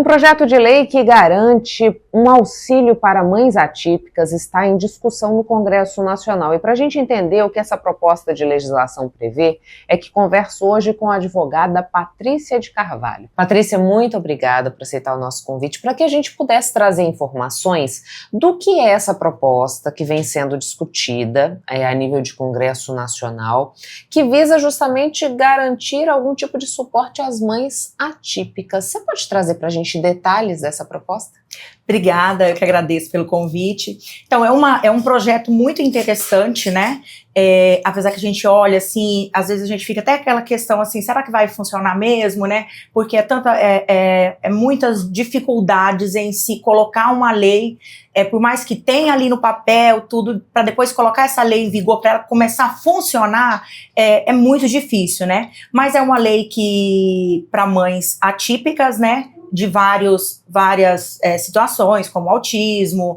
projeto de lei que garante um auxílio para mães atípicas está em discussão no Congresso Nacional. E para a gente entender o que essa proposta de legislação prevê, é que converso hoje com a advogada Patrícia de Carvalho. Patrícia, muito obrigada por aceitar o nosso convite para que a gente pudesse trazer informações do que é essa proposta que vem sendo discutida a nível de Congresso Nacional, que visa justamente garantir algum tipo de suporte às mães atípicas. Você pode trazer para a gente detalhes dessa proposta? Obrigada, eu que agradeço pelo convite. Então, é um projeto muito interessante, né? Apesar que a gente olha, assim, às vezes a gente fica até aquela questão, assim, será que vai funcionar mesmo, né? Porque muitas dificuldades em se colocar uma lei, por mais que tenha ali no papel tudo, para depois colocar essa lei em vigor, para ela começar a funcionar, é muito difícil, né? Mas é uma lei que, para mães atípicas, né? De várias situações, como autismo,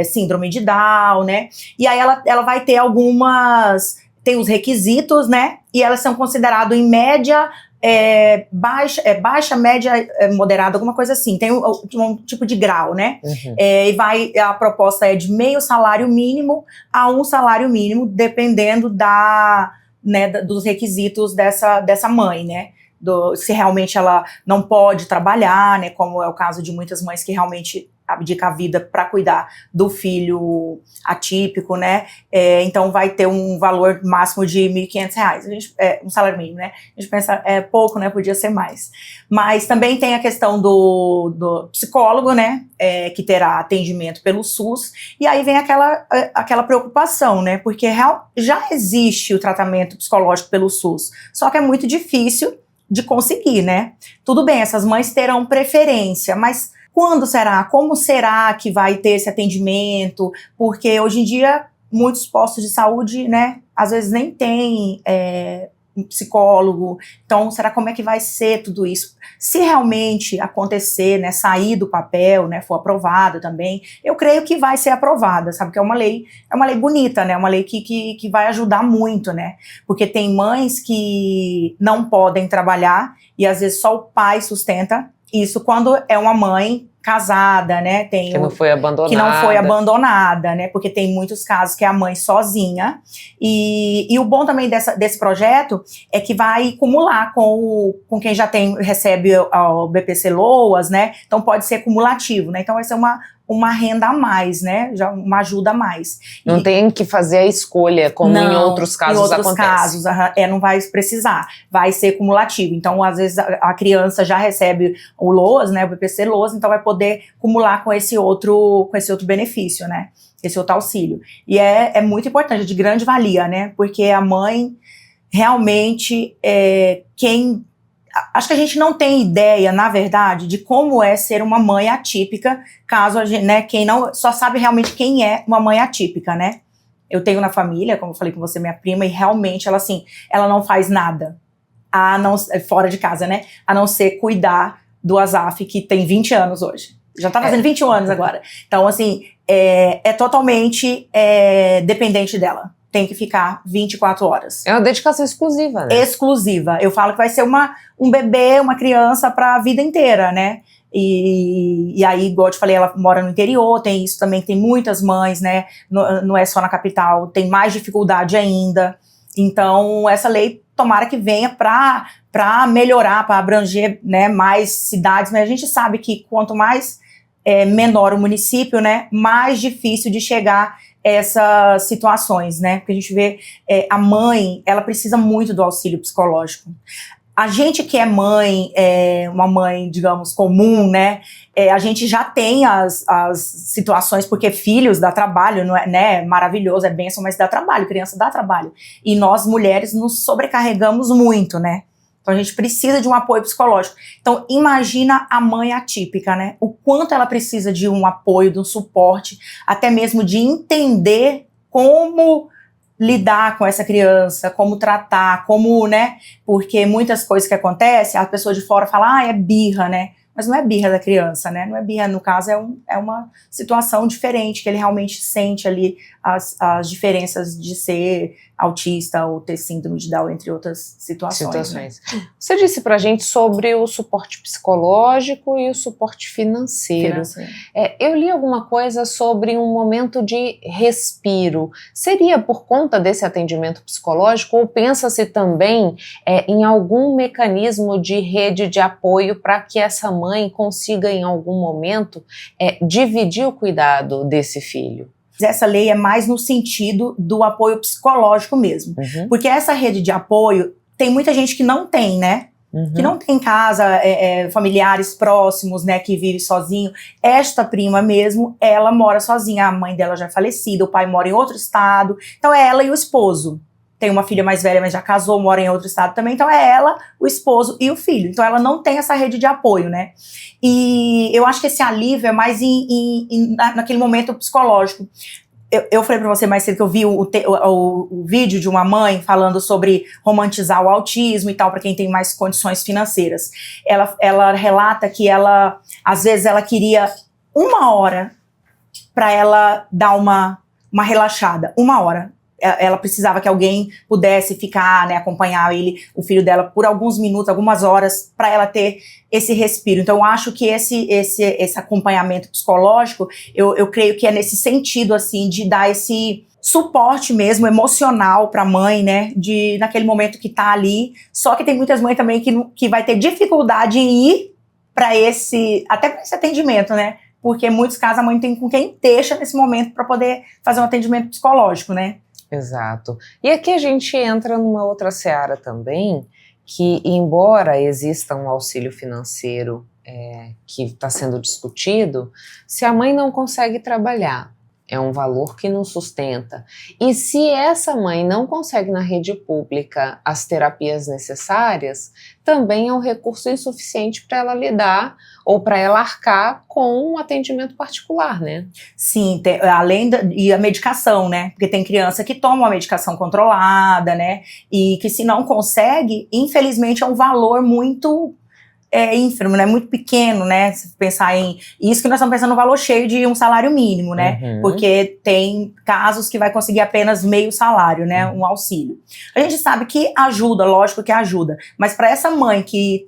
síndrome de Down, né? E aí ela vai ter tem os requisitos, né? E elas são consideradas em média, baixa, média, moderada, alguma coisa assim. Tem um tipo de grau, né? Uhum. A proposta é de meio salário mínimo a um salário mínimo, dependendo dos requisitos dessa mãe, né? Se realmente ela não pode trabalhar, né, como é o caso de muitas mães que realmente abdicam a vida para cuidar do filho atípico, né, então vai ter um valor máximo de R$1.500, um salário mínimo, né, a gente pensa, pouco, né, podia ser mais. Mas também tem a questão do psicólogo, né, que terá atendimento pelo SUS, e aí vem aquela preocupação, né, porque já existe o tratamento psicológico pelo SUS, só que é muito difícil de conseguir, né? Tudo bem, essas mães terão preferência, mas quando será? Como será que vai ter esse atendimento? Porque hoje em dia, muitos postos de saúde, né, às vezes nem tem um psicólogo. Então, será como é que vai ser tudo isso? Se realmente acontecer, né, sair do papel, né, for aprovada também, eu creio que vai ser aprovada, sabe? Que é uma lei bonita, né? Uma lei que vai ajudar muito, né? Porque tem mães que não podem trabalhar e às vezes só o pai sustenta isso quando é uma mãe casada, né? Que não foi abandonada, né? Porque tem muitos casos que é a mãe sozinha. E o bom também desse projeto é que vai acumular com quem já recebe o BPC Loas, né? Então pode ser cumulativo, né? Então vai ser uma renda a mais, né? Já uma ajuda a mais. Não tem que fazer a escolha, como em outros casos acontece. Em outros casos, não vai precisar. Vai ser cumulativo. Então, às vezes, a criança já recebe o LOAS, né? O BPC LOAS, então vai poder acumular com esse outro benefício, né? Esse outro auxílio. E é muito importante, de grande valia, né? Porque a mãe realmente acho que a gente não tem ideia, na verdade, de como é ser uma mãe atípica, caso a gente, né, quem não só sabe realmente quem é uma mãe atípica, né? Eu tenho na família, como eu falei com você, minha prima, e realmente ela não faz nada, fora de casa, né? A não ser cuidar do Azaf, que tem 20 anos hoje. Já tá fazendo 21 anos agora. Então, assim, é totalmente dependente dela. Tem que ficar 24 horas. É uma dedicação exclusiva, né? Exclusiva. Eu falo que vai ser um bebê, uma criança para a vida inteira, né? E aí, igual eu te falei, ela mora no interior, tem isso também, tem muitas mães, né? Não é só na capital, tem mais dificuldade ainda. Então, essa lei, tomara que venha para melhorar, para abranger, né, mais cidades. Mas a gente sabe que quanto mais menor o município, né, mais difícil de chegar essas situações, né? Porque a gente vê a mãe, ela precisa muito do auxílio psicológico. A gente que é mãe, uma mãe, digamos, comum, né? A gente já tem as situações, porque filhos dá trabalho, não é, né? Maravilhoso, é bênção, mas dá trabalho, criança dá trabalho. E nós, mulheres, nos sobrecarregamos muito, né? Então a gente precisa de um apoio psicológico. Então imagina a mãe atípica, né? O quanto ela precisa de um apoio, de um suporte, até mesmo de entender como lidar com essa criança, como tratar, como, né? Porque muitas coisas que acontecem, a pessoa de fora fala, é birra, né? mas não é birra da criança, né? Não é birra, no caso, é uma situação diferente, que ele realmente sente ali as diferenças de ser autista ou ter síndrome de Down, entre outras situações. Né? Você disse pra gente sobre o suporte psicológico e o suporte financeiro. Eu li alguma coisa sobre um momento de respiro. Seria por conta desse atendimento psicológico ou pensa-se também em algum mecanismo de rede de apoio para que essa mãe consiga em algum momento dividir o cuidado desse filho? Essa lei é mais no sentido do apoio psicológico mesmo. Porque essa rede de apoio, tem muita gente que não tem, né? Que não tem em casa, familiares próximos, né, que vive sozinho. Esta prima mesmo, ela mora sozinha, a mãe dela já é falecida, o pai mora em outro estado, então é ela e o esposo. Tem uma filha mais velha, mas já casou, mora em outro estado também, então é ela, o esposo e o filho. Então ela não tem essa rede de apoio, né? E eu acho que esse alívio é mais naquele momento psicológico. Eu falei pra você mais cedo que eu vi o vídeo de uma mãe falando sobre romantizar o autismo e tal, pra quem tem mais condições financeiras. Ela relata que às vezes ela queria 1 hora pra ela dar uma relaxada, 1 hora. Ela precisava que alguém pudesse ficar, né, acompanhar o filho dela por alguns minutos, algumas horas, para ela ter esse respiro. Então, eu acho que esse acompanhamento psicológico, eu creio que é nesse sentido, assim, de dar esse suporte mesmo, emocional para a mãe, né, naquele momento que tá ali. Só que tem muitas mães também que vai ter dificuldade em ir até para esse atendimento, né? Porque em muitos casos a mãe tem com quem deixa nesse momento para poder fazer um atendimento psicológico, né? Exato. E aqui a gente entra numa outra seara também, que embora exista um auxílio financeiro que está sendo discutido, se a mãe não consegue trabalhar, é um valor que não sustenta. E se essa mãe não consegue na rede pública as terapias necessárias, também é um recurso insuficiente para ela lidar ou para ela arcar com um atendimento particular, né? Sim, e a medicação, né? Porque tem criança que toma uma medicação controlada, né? E que se não consegue, infelizmente é um valor muito ínfimo, né? Muito pequeno, né? Se pensar isso que nós estamos pensando no valor cheio de um salário mínimo, né? Porque tem casos que vai conseguir apenas meio salário, né? Um auxílio. A gente sabe que ajuda, lógico que ajuda, mas para essa mãe que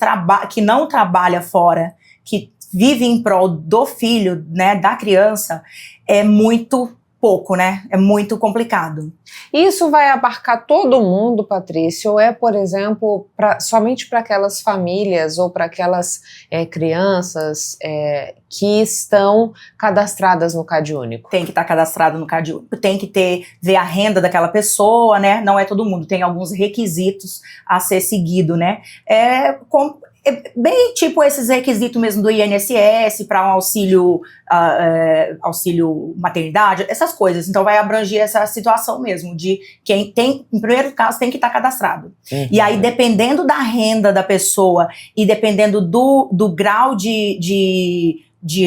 não trabalha fora, que vive em prol do filho, né? Da criança, é muito pouco, né? É muito complicado. Isso vai abarcar todo mundo, Patrícia, ou por exemplo, somente para aquelas famílias ou para aquelas crianças que estão cadastradas no CadÚnico? Tem que estar cadastrado no CadÚnico, tem que ver a renda daquela pessoa, né? Não é todo mundo, tem alguns requisitos a ser seguido, né? Bem tipo esses requisitos mesmo do INSS para um auxílio maternidade, essas coisas. Então vai abranger essa situação mesmo de quem tem, em primeiro caso, tem que estar cadastrado. E aí, dependendo da renda da pessoa e dependendo do grau de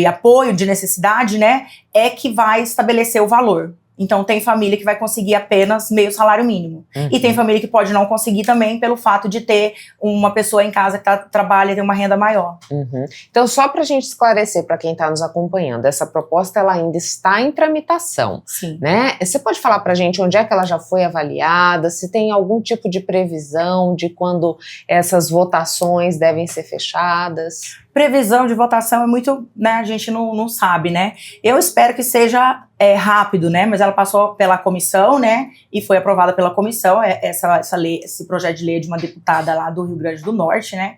apoio, de necessidade, né, é que vai estabelecer o valor. Então tem família que vai conseguir apenas meio salário mínimo. E tem família que pode não conseguir também pelo fato de ter uma pessoa em casa que trabalha e tem uma renda maior. Então só para a gente esclarecer para quem está nos acompanhando, essa proposta ela ainda está em tramitação. Sim. Né? Você pode falar para a gente onde é que ela já foi avaliada, se tem algum tipo de previsão de quando essas votações devem ser fechadas? Previsão de votação é muito, né, a gente não sabe, né? Eu espero que seja rápido, né? Mas ela passou pela comissão, né? E foi aprovada pela comissão, essa lei, esse projeto de lei de uma deputada lá do Rio Grande do Norte, né?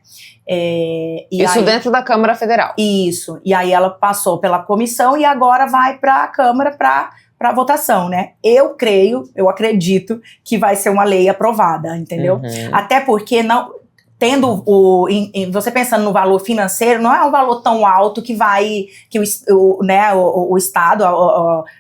Isso dentro da Câmara Federal. Isso. E aí ela passou pela comissão e agora vai para a Câmara para votação, né? Eu acredito que vai ser uma lei aprovada, entendeu? Até porque tendo você pensando no valor financeiro, não é um valor tão alto que o Estado,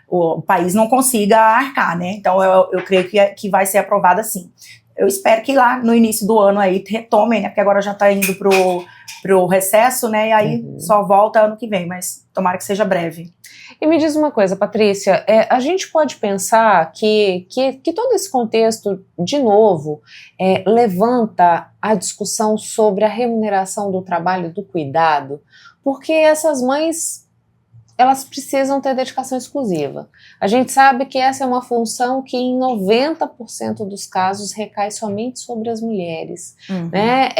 o país não consiga arcar, né? Então eu creio que vai ser aprovada sim. eu espero que lá no início do ano aí retomem, né? Porque agora já tá indo pro recesso, né? E aí só volta ano que vem, mas tomara que seja breve. E me diz uma coisa, Patrícia, a gente pode pensar que todo esse contexto, de novo, levanta a discussão sobre a remuneração do trabalho do cuidado, porque essas mães, elas precisam ter dedicação exclusiva. A gente sabe que essa é uma função que em 90% dos casos recai somente sobre as mulheres. Né?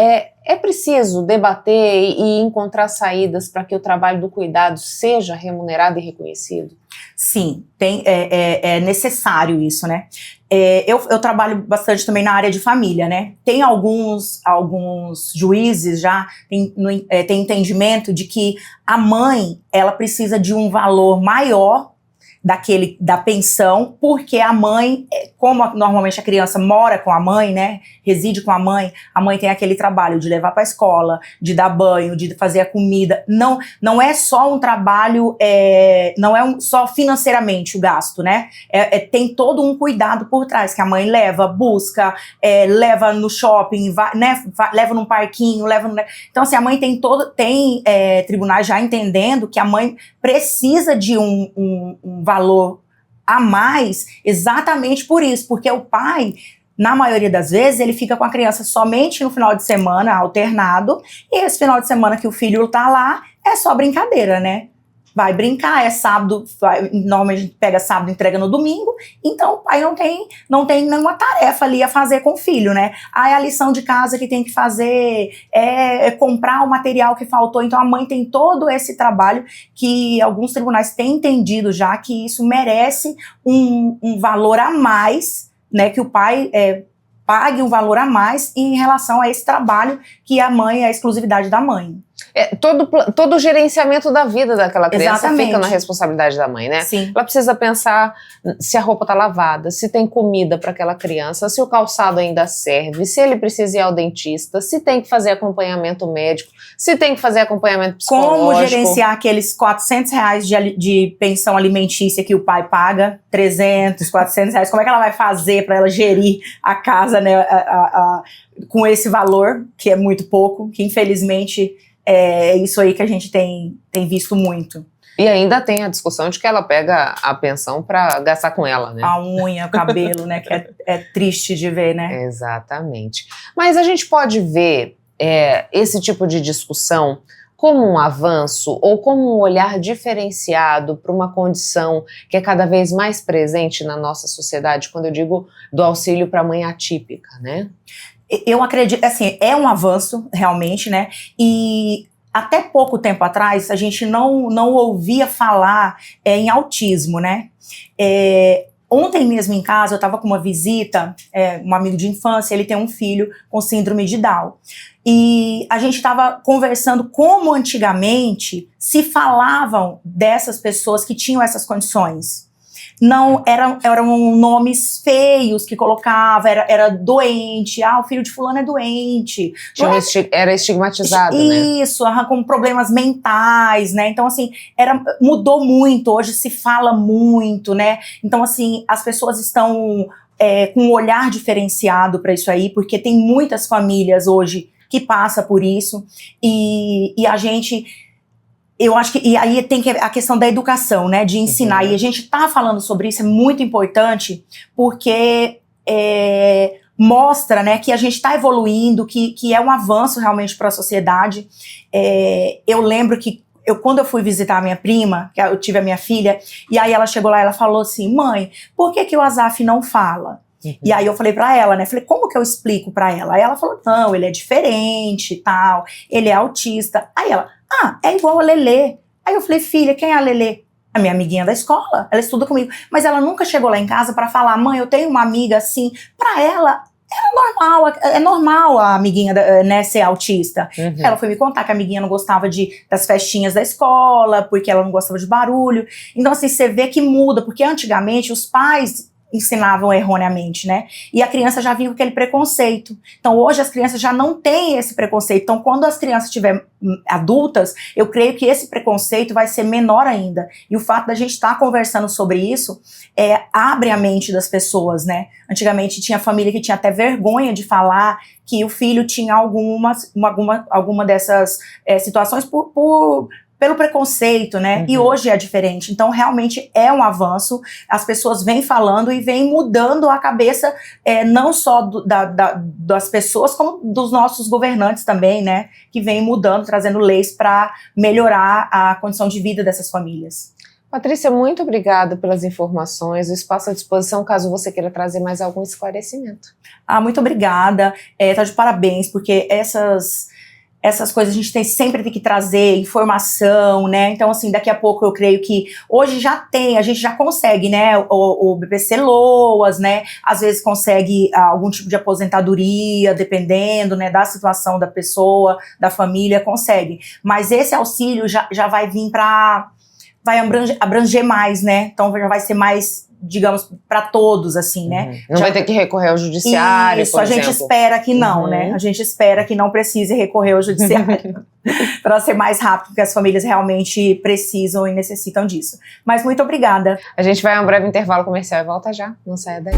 É preciso debater e encontrar saídas para que o trabalho do cuidado seja remunerado e reconhecido? Sim, é necessário isso, né? Eu trabalho bastante também na área de família, né? Tem alguns juízes já tem entendimento de que a mãe, ela precisa de um valor maior da pensão, porque a mãe, como normalmente a criança mora com a mãe, né, reside com a mãe tem aquele trabalho de levar para a escola, de dar banho, de fazer a comida. Não é só um trabalho, não é só financeiramente o gasto, né? Tem todo um cuidado por trás, que a mãe leva, busca, leva no shopping, leva num parquinho, Então, assim, a mãe tem tribunais já entendendo que a mãe precisa de um valor a mais exatamente por isso, porque o pai, na maioria das vezes, ele fica com a criança somente no final de semana, alternado, e esse final de semana que o filho tá lá, é só brincadeira, né? Vai brincar, é sábado, normalmente a gente pega sábado e entrega no domingo, então o pai não tem nenhuma tarefa ali a fazer com o filho, né? Aí a lição de casa que tem que fazer é comprar o material que faltou, então a mãe tem todo esse trabalho que alguns tribunais têm entendido já que isso merece um valor a mais, né? Que o pai pague um valor a mais em relação a esse trabalho que a mãe é a exclusividade da mãe. Todo o gerenciamento da vida daquela criança Exatamente. Fica na responsabilidade da mãe, né? Sim. Ela precisa pensar se a roupa tá lavada, se tem comida para aquela criança, se o calçado ainda serve, se ele precisa ir ao dentista, se tem que fazer acompanhamento médico, se tem que fazer acompanhamento psicológico. Como gerenciar aqueles R$400 de pensão alimentícia que o pai paga, 300, R$400, como é que ela vai fazer para ela gerir a casa, né, com esse valor, que é muito pouco, que infelizmente é isso aí que a gente tem visto muito. E ainda tem a discussão de que ela pega a pensão para gastar com ela, né? A unha, o cabelo, né? Que é triste de ver, né? Exatamente. Mas a gente pode ver esse tipo de discussão como um avanço ou como um olhar diferenciado para uma condição que é cada vez mais presente na nossa sociedade, quando eu digo do auxílio para a mãe atípica, né? Eu acredito, assim, é um avanço, realmente, né? E até pouco tempo atrás, a gente não ouvia falar em autismo, né? Ontem mesmo em casa, eu estava com uma visita, um amigo de infância, ele tem um filho com síndrome de Down. E a gente estava conversando como antigamente se falavam dessas pessoas que tinham essas condições. Não, eram nomes feios que colocava, era doente, o filho de fulano é doente. Era estigmatizado, né? Isso, com problemas mentais, né? Então, assim, mudou muito, hoje se fala muito, né? Então, assim, as pessoas estão com um olhar diferenciado para isso aí, porque tem muitas famílias hoje que passam por isso, e a gente... Eu acho que, e aí tem a questão da educação, né, de ensinar, e a gente tá falando sobre isso, é muito importante, porque mostra, né, que a gente tá evoluindo, que é um avanço realmente para a sociedade. Eu lembro que quando eu fui visitar a minha prima, que eu tive a minha filha, e aí ela chegou lá e ela falou assim, mãe, por que o Azaf não fala? E aí eu falei pra ela, né, falei, como que eu explico pra ela? Aí ela falou, não, ele é diferente e tal, ele é autista. Aí ela, é igual a Lelê. Aí eu falei, filha, quem é a Lelê? A minha amiguinha da escola, ela estuda comigo. Mas ela nunca chegou lá em casa pra falar, mãe, eu tenho uma amiga assim. Pra ela, é normal a amiguinha, né, ser autista. Ela foi me contar que a amiguinha não gostava das festinhas da escola, porque ela não gostava de barulho. Então, assim, você vê que muda, porque antigamente os pais... ensinavam erroneamente, né? E a criança já vinha com aquele preconceito. Então, hoje as crianças já não têm esse preconceito. Então, quando as crianças estiverem adultas, eu creio que esse preconceito vai ser menor ainda. E o fato da gente estar conversando sobre isso abre a mente das pessoas, né? Antigamente tinha família que tinha até vergonha de falar que o filho tinha alguma dessas situações pelo preconceito, né? E hoje é diferente. Então, realmente é um avanço. As pessoas vêm falando e vêm mudando a cabeça, não só das pessoas, como dos nossos governantes também, né? Que vêm mudando, trazendo leis para melhorar a condição de vida dessas famílias. Patrícia, muito obrigada pelas informações. O espaço à disposição, caso você queira trazer mais algum esclarecimento. Muito obrigada. Tá de parabéns, porque essas coisas a gente sempre tem que trazer informação, né? Então, assim, daqui a pouco eu creio que hoje a gente já consegue, né? O BPC Loas, né? Às vezes consegue algum tipo de aposentadoria, dependendo, né, da situação da pessoa, da família, consegue. Mas esse auxílio já vai vir vai abranger mais, né? Então já vai ser mais, digamos, para todos, assim, né? Não vai ter que recorrer ao judiciário, isso, a gente espera que não, né? A gente espera que não precise recorrer ao judiciário para ser mais rápido, porque as famílias realmente precisam e necessitam disso. Mas muito obrigada. A gente vai a um breve intervalo comercial e volta já. Não saia daí.